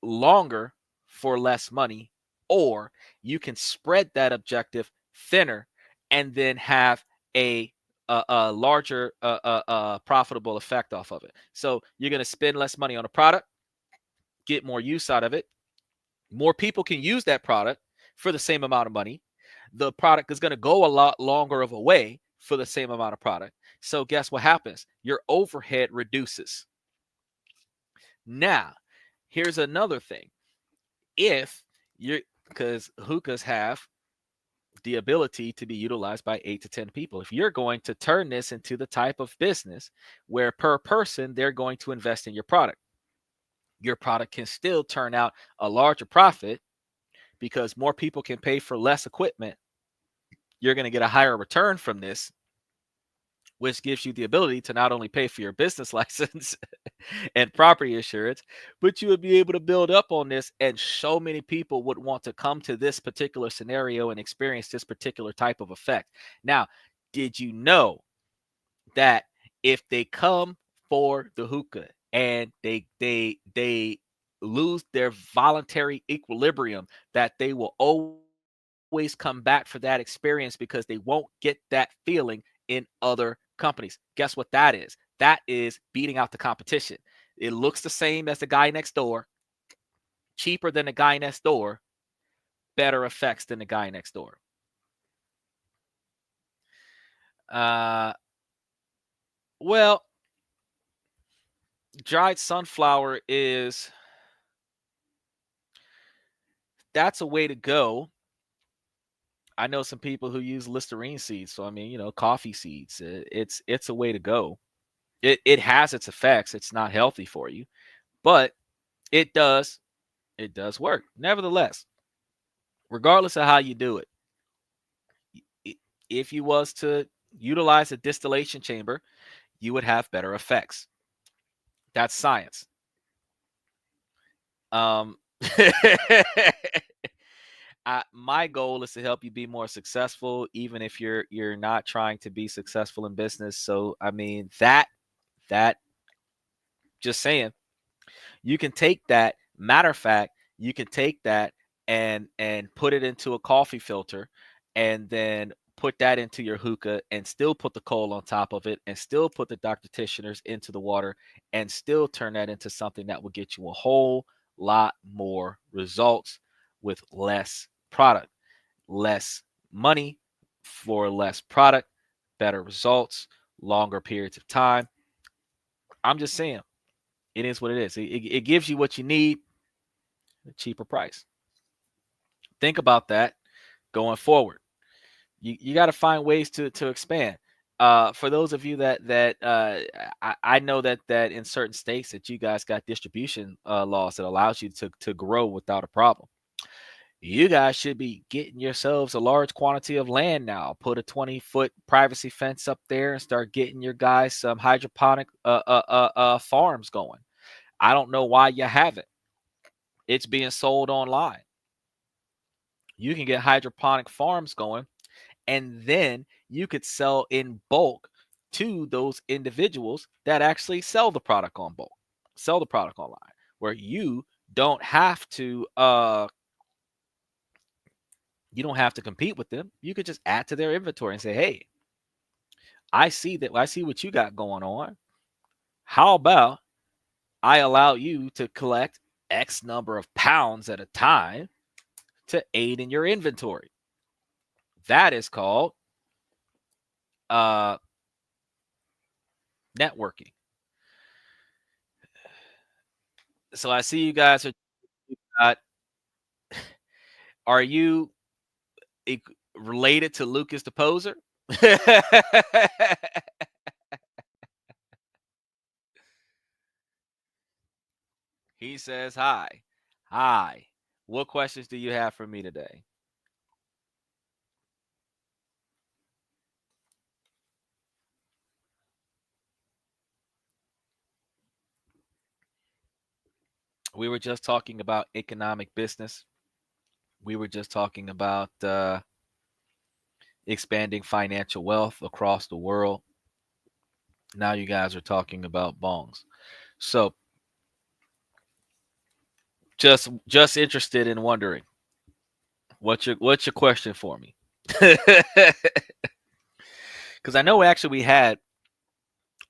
longer for less money, or you can spread that objective thinner and then have a larger profitable effect off of it. So you're going to spend less money on a product, get more use out of it. More people can use that product for the same amount of money. The product is going to go a lot longer of a way for the same amount of product. So guess what happens? Your overhead reduces. Now, here's another thing. If you're, because hookahs have the ability to be utilized by 8 to 10 people. If you're going to turn this into the type of business where per person they're going to invest in your product can still turn out a larger profit because more people can pay for less equipment. You're going to get a higher return from this, which gives you the ability to not only pay for your business license and property insurance, but you would be able to build up on this. And so many people would want to come to this particular scenario and experience this particular type of effect. Now, did you know that if they come for the hookah and they lose their voluntary equilibrium, that they will always come back for that experience because they won't get that feeling in other companies? Guess what that is? That is beating out the competition. It looks the same as the guy next door, cheaper than the guy next door, better effects than the guy next door. Well, dried sunflower that's a way to go. I know some people who use Listerine seeds, so I mean, coffee seeds. It's a way to go. It has its effects. It's not healthy for you, but it does work. Nevertheless, regardless of how you do it, if you was to utilize a distillation chamber, you would have better effects. That's science. My goal is to help you be more successful, even if you're not trying to be successful in business. So I mean that just saying, you can take that. Matter of fact, you can take that and put it into a coffee filter, and then put that into your hookah, and still put the coal on top of it, and still put the Dr. Titianers into the water, and still turn that into something that will get you a whole lot more results with less product, less money for less product, better results, longer periods of time. I'm just saying, it is what it is. It gives you what you need at a cheaper price. Think about that going forward. You got to find ways to expand. For those of you that I know that in certain states that you guys got distribution laws that allows you to grow without a problem. You guys should be getting yourselves a large quantity of land now. Put a 20-foot privacy fence up there and start getting your guys some hydroponic farms going. I don't know why you haven't. It's being sold online. You can get hydroponic farms going, and then you could sell in bulk to those individuals that actually sell the product on bulk, sell the product online, where you don't have to compete with them. You could just add to their inventory and say, hey, I see what you got going on. How about I allow you to collect X number of pounds at a time to aid in your inventory? That is called networking. So I see you guys are you related to Lucas the Poser? He says hi. Hi. What questions do you have for me today? We were just talking about economic business. We were just talking about expanding financial wealth across the world. Now you guys are talking about bongs. So just interested in wondering what's your question for me? Because I know actually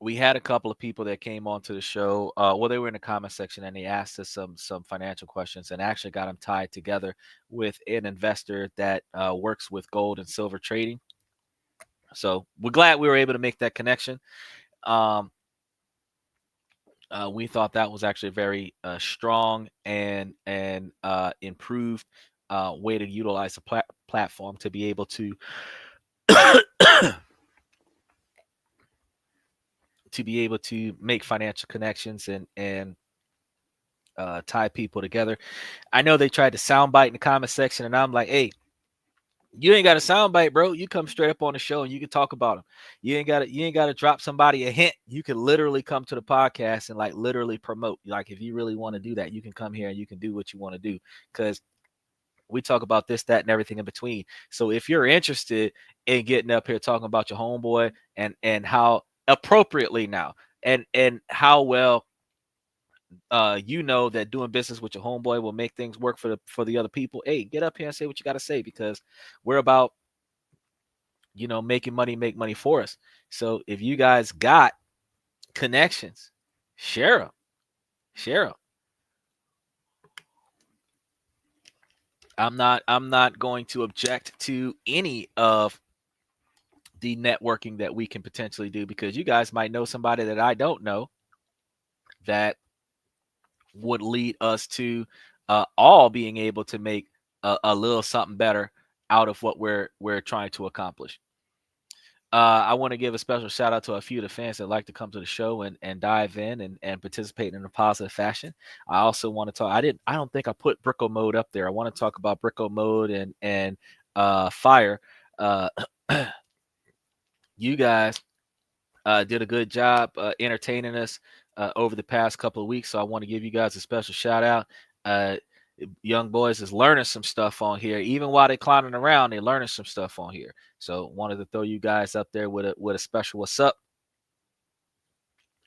we had a couple of people that came onto the show. Well, they were in the comment section and they asked us some financial questions and actually got them tied together with an investor that works with gold and silver trading. So we're glad we were able to make that connection. Um, we thought that was actually a very strong and improved way to utilize the platform to be able to to be able to make financial connections and tie people together. I know they tried to soundbite in the comment section, and I'm like, hey, you ain't got a soundbite, bro. You come straight up on the show and you can talk about them. You ain't got to drop somebody a hint. You can literally come to the podcast and like literally promote. Like if you really want to do that, you can come here and you can do what you want to do because we talk about this, that, and everything in between. So if you're interested in getting up here talking about your homeboy and how appropriately now and how well you know that doing business with your homeboy will make things work for the other people. Hey, get up here and say what you got to say because we're about making money, make money for us. So if you guys got connections, share them, share them. I'm not going to object to any of the networking that we can potentially do because you guys might know somebody that I don't know that would lead us to all being able to make a little something better out of what we're trying to accomplish. I want to give a special shout out to a few of the fans that like to come to the show and dive in and participate in a positive fashion. I also want to talk. I don't think I put Bricko Mode up there. I want to talk about Bricko Mode and Fire. Uh, you guys did a good job entertaining us over the past couple of weeks. So I want to give you guys a special shout out. Uh, Young boys is learning some stuff on here. Even while they're climbing around, they're learning some stuff on here. So wanted to throw you guys up there with a special what's up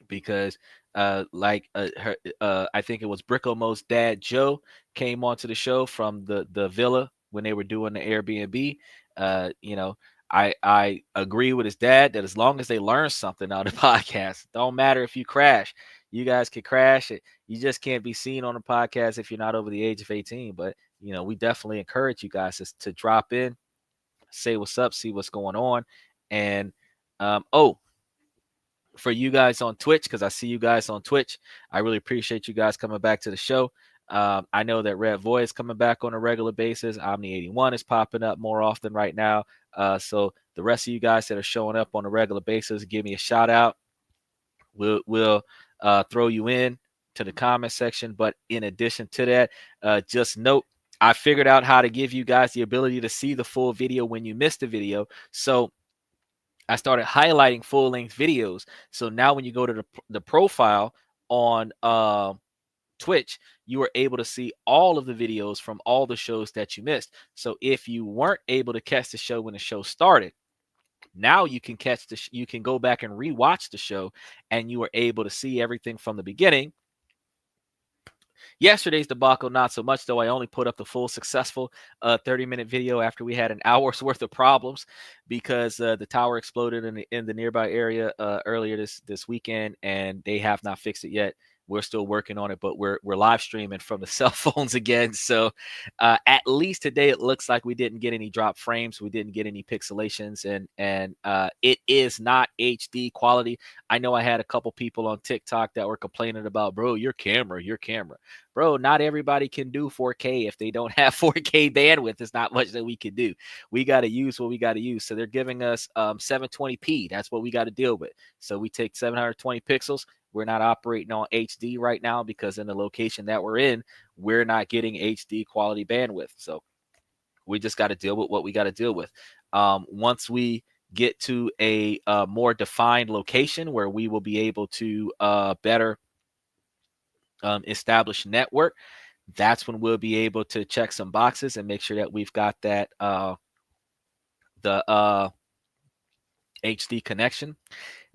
because I think it was Brickomo's dad Joe came onto the show from the villa when they were doing the Airbnb. You know, I agree with his dad that as long as they learn something out of the podcast, don't matter if you crash. You guys can crash it. You just can't be seen on the podcast if you're not over the age of 18. But we definitely encourage you guys to drop in, say what's up, see what's going on, and oh, for you guys on Twitch, because I see you guys on Twitch. I really appreciate you guys coming back to the show. I know that Red Void is coming back on a regular basis. Omni81 is popping up more often right now. So the rest of you guys that are showing up on a regular basis, give me a shout out. We'll throw you in to the comment section. But in addition to that, just note, I figured out how to give you guys the ability to see the full video when you missed the video. So I started highlighting full length videos. So now when you go to the profile on Twitch, you are able to see all of the videos from all the shows that you missed. So if you weren't able to catch the show when the show started, now you can you can go back and rewatch the show and you are able to see everything from the beginning. Yesterday's debacle, not so much, though. I only put up the full successful 30-minute video after we had an hour's worth of problems because the tower exploded in the nearby area earlier this weekend, and they have not fixed it yet. We're still working on it, but we're live streaming from the cell phones again. So at least today, it looks like we didn't get any drop frames. We didn't get any pixelations, and it is not HD quality. I know I had a couple people on TikTok that were complaining about, bro, your camera. Bro, not everybody can do 4K. If they don't have 4K bandwidth, there's not much that we can do. We got to use what we got to use. So they're giving us 720p. That's what we got to deal with. So we take 720 pixels. We're not operating on HD right now because in the location that we're in, we're not getting HD quality bandwidth. So we just got to deal with what we got to deal with. Once we get to a more defined location where we will be able to better established network, that's when we'll be able to check some boxes and make sure that we've got that the HD connection.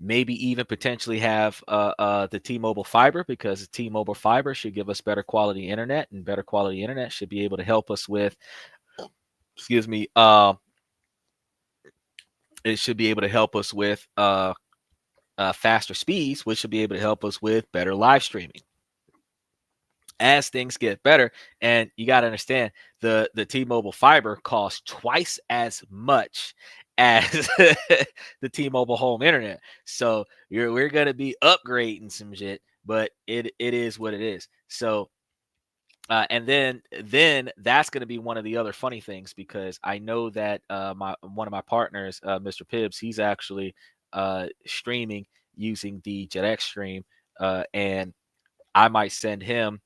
Maybe even potentially have the T-Mobile fiber, because T-Mobile fiber should give us better quality internet, and better quality internet should be able to help us with, excuse me, it should be able to help us with faster speeds, which should be able to help us with better live streaming as things get better. And you got to understand, the T-Mobile fiber costs twice as much as the T-Mobile home internet. So we're going to be upgrading some shit, but it is what it is. So and then that's going to be one of the other funny things, because I know that one of my partners, Mr. Pibbs, he's actually streaming using the JetX stream, and I might send him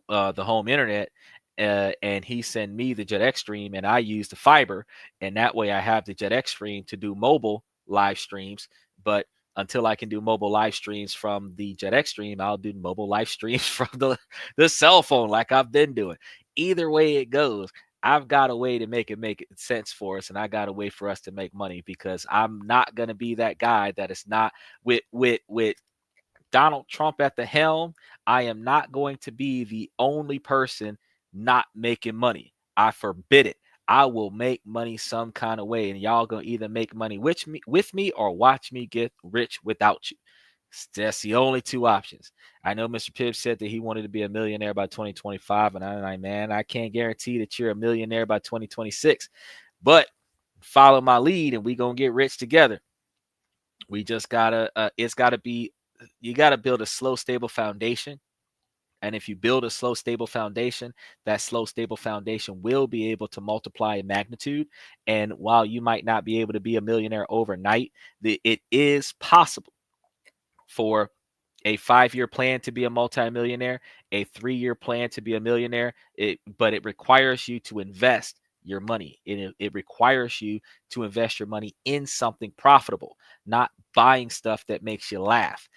the home internet, and he send me the JetX stream, and I use the fiber, and that way I have the JetX stream to do mobile live streams. But until I can do mobile live streams from the JetX stream, I'll do mobile live streams from the cell phone like I've been doing. Either way it goes, I've got a way to make it sense for us, and I got a way for us to make money, because I'm not going to be that guy that is not with Donald Trump at the helm. I am not going to be the only person not making money. I forbid it. I will make money some kind of way, and y'all gonna either make money with me or watch me get rich without you. That's the only two options. I know Mr. Pibb said that he wanted to be a millionaire by 2025, and I'm like, man, I can't guarantee that you're a millionaire by 2026, but follow my lead, and we gonna get rich together. We just gotta, it's gotta be, you gotta build a slow, stable foundation. And if you build a slow, stable foundation, that slow, stable foundation will be able to multiply in magnitude. And while you might not be able to be a millionaire overnight, it is possible for a 5-year plan to be a multimillionaire, a 3-year plan to be a millionaire. But it requires you to invest your money. It requires you to invest your money in something profitable, not buying stuff that makes you laugh.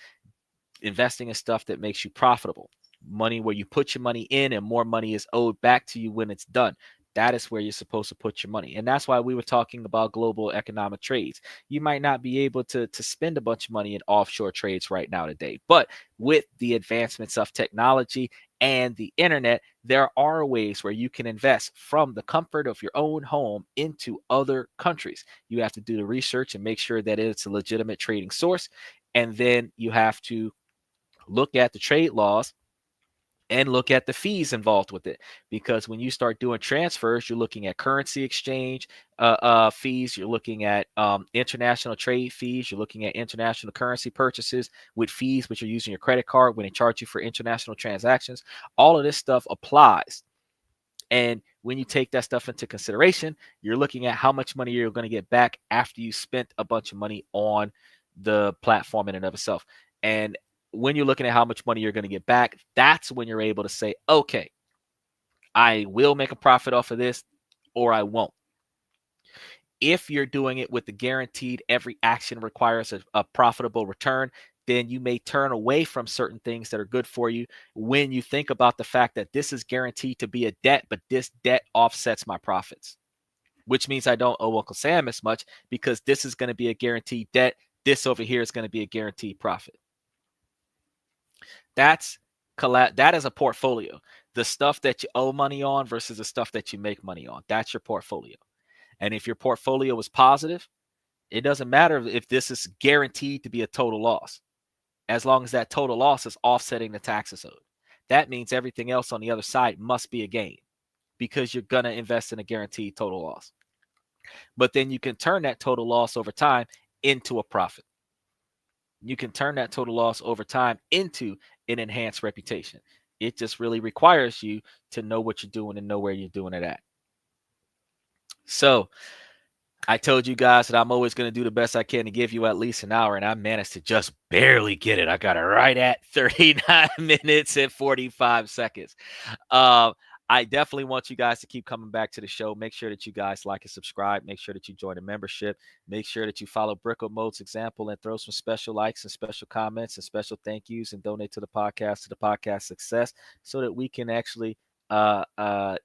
Investing in stuff that makes you profitable. Money where you put your money in and more money is owed back to you when it's done. That is where you're supposed to put your money. And that's why we were talking about global economic trades. You might not be able to spend a bunch of money in offshore trades right now today, but with the advancements of technology and the internet, there are ways where you can invest from the comfort of your own home into other countries. You have to do the research and make sure that it's a legitimate trading source. And then you have to look at the trade laws and look at the fees involved with it, because when you start doing transfers, you're looking at currency exchange fees, you're looking at international trade fees, you're looking at international currency purchases with fees which are using your credit card when they charge you for international transactions. All of this stuff applies, and when you take that stuff into consideration, you're looking at how much money you're going to get back after you spent a bunch of money on the platform in and of itself. And when you're looking at how much money you're going to get back, that's when you're able to say, okay, I will make a profit off of this, or I won't. If you're doing it with the guaranteed every action requires a profitable return, then you may turn away from certain things that are good for you when you think about the fact that this is guaranteed to be a debt, but this debt offsets my profits, which means I don't owe Uncle Sam as much because this is going to be a guaranteed debt. This over here is going to be a guaranteed profit. That is a portfolio. The stuff that you owe money on versus the stuff that you make money on. That's your portfolio. And if your portfolio is positive, it doesn't matter if this is guaranteed to be a total loss, as long as that total loss is offsetting the taxes owed. That means everything else on the other side must be a gain, because you're going to invest in a guaranteed total loss. But then you can turn that total loss over time into a profit. You can turn that total loss over time into an enhanced reputation. It just really requires you to know what you're doing and know where you're doing it at. So I told you guys that I'm always going to do the best I can to give you at least an hour, and I managed to just barely get it. I got it right at 39 minutes and 45 seconds. I definitely want you guys to keep coming back to the show. Make sure that you guys like and subscribe. Make sure that you join the membership. Make sure that you follow Brickle Mode's example and throw some special likes and special comments and special thank yous and donate to the podcast success, so that we can actually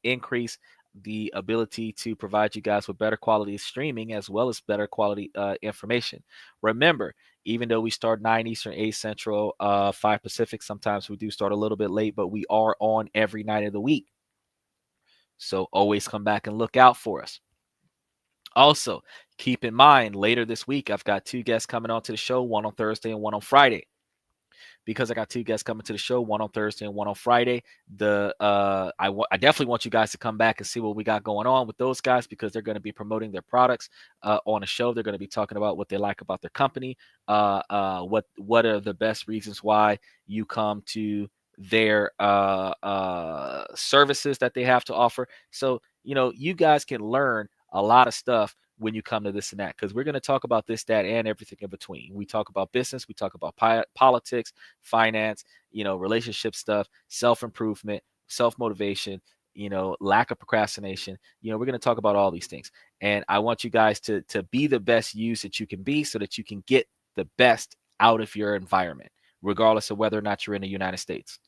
increase the ability to provide you guys with better quality streaming as well as better quality information. Remember, even though we start 9 Eastern, 8 Central, 5 Pacific, sometimes we do start a little bit late, but we are on every night of the week. So always come back and look out for us. Also, keep in mind, later this week, I've got 2 guests coming on to the show, one on Thursday and one on Friday. Because I got 2 guests coming to the show, one on Thursday and one on Friday. I definitely want you guys to come back and see what we got going on with those guys, because they're going to be promoting their products on a show. They're going to be talking about what they like about their company, what are the best reasons why you come to their services that they have to offer. So, you guys can learn a lot of stuff when you come to this and that, because we're going to talk about this, that, and everything in between. We talk about business, we talk about politics, finance, relationship stuff, self-improvement, self-motivation, lack of procrastination. We're going to talk about all these things. And I want you guys to be the best you that you can be, so that you can get the best out of your environment, regardless of whether or not you're in the United States.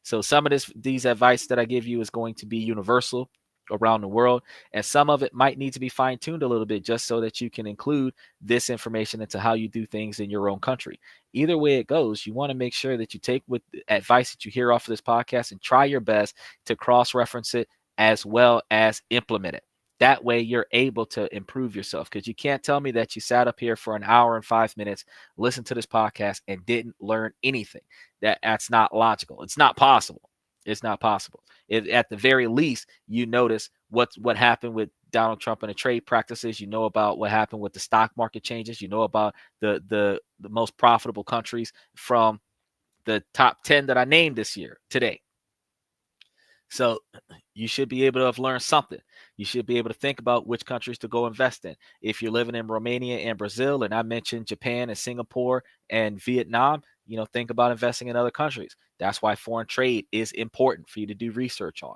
So some of these advice that I give you is going to be universal around the world, and some of it might need to be fine-tuned a little bit, just so that you can include this information into how you do things in your own country. Either way it goes, you want to make sure that you take with advice that you hear off of this podcast and try your best to cross-reference it as well as implement it. That way you're able to improve yourself, because you can't tell me that you sat up here for an hour and 5 minutes, listened to this podcast, and didn't learn anything. That's not logical. It's not possible. It's not possible. At the very least, you notice what happened with Donald Trump and the trade practices. You know about what happened with the stock market changes. You know about the most profitable countries from the top 10 that I named this year today. So you should be able to have learned something. You should be able to think about which countries to go invest in. If you're living in Romania and Brazil, and I mentioned Japan and Singapore and Vietnam, think about investing in other countries. That's why foreign trade is important for you to do research on.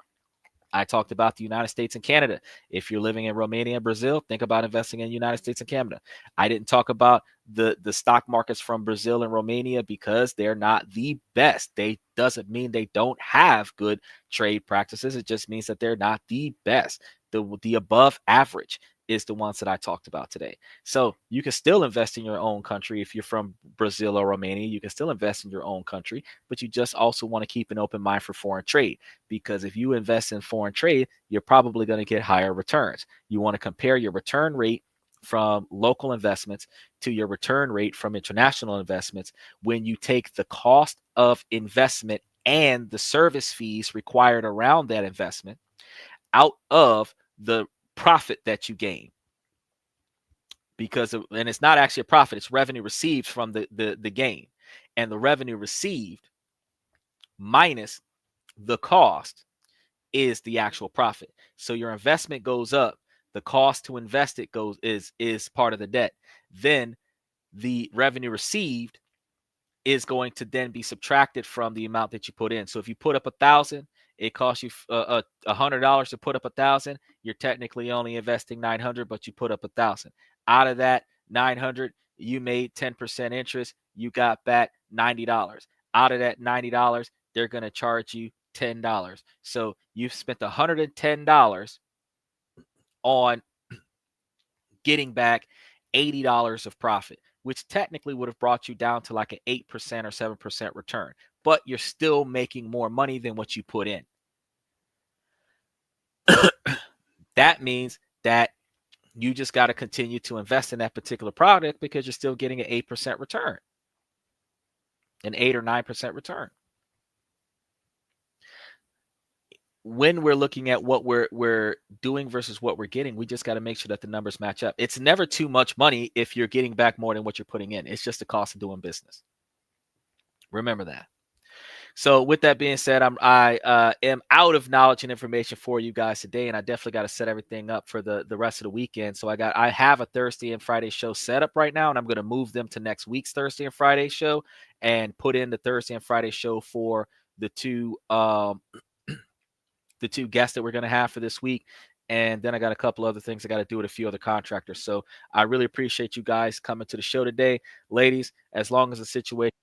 I talked about the United States and Canada. If you're living in Romania and Brazil, think about investing in the United States and Canada. I didn't talk about the stock markets from Brazil and Romania because they're not the best. They doesn't mean they don't have good trade practices. It just means that they're not the best. The above average is the ones that I talked about today. So you can still invest in your own country. If you're from Brazil or Romania, you can still invest in your own country, but you just also want to keep an open mind for foreign trade, because if you invest in foreign trade, you're probably going to get higher returns. You want to compare your return rate from local investments to your return rate from international investments when you take the cost of investment and the service fees required around that investment out of the profit that you gain. And it's not actually a profit, it's revenue received from the gain. And the revenue received minus the cost is the actual profit. So your investment goes up, the cost to invest it is part of the debt. Then the revenue received is going to then be subtracted from the amount that you put in. So if you put up 1,000, it costs you $100 to put up 1,000. You're technically only investing 900, but you put up 1,000. Out of that 900, you made 10% interest. You got back $90. Out of that $90, they're going to charge you $10. So you've spent $110 on getting back $80 of profit, which technically would have brought you down to like an 8% or 7% return, but you're still making more money than what you put in. That means that you just got to continue to invest in that particular product because you're still getting an 8% return, an 8 or 9% return. When we're looking at what we're doing versus what we're getting, we just got to make sure that the numbers match up. It's never too much money if you're getting back more than what you're putting in. It's just the cost of doing business. Remember that. So with that being said, I am out of knowledge and information for you guys today, and I definitely got to set everything up for the rest of the weekend. So I have a Thursday and Friday show set up right now, and I'm going to move them to next week's Thursday and Friday show and put in the Thursday and Friday show for the two the two guests that we're going to have for this week. And then I got a couple other things I got to do with a few other contractors. So I really appreciate you guys coming to the show today. Ladies, as long as the situation,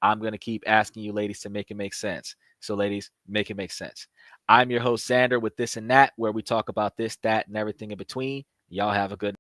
I'm going to keep asking you ladies to make it make sense. So ladies, make it make sense. I'm your host, Xander, with This and That, where we talk about this, that, and everything in between. Y'all have a good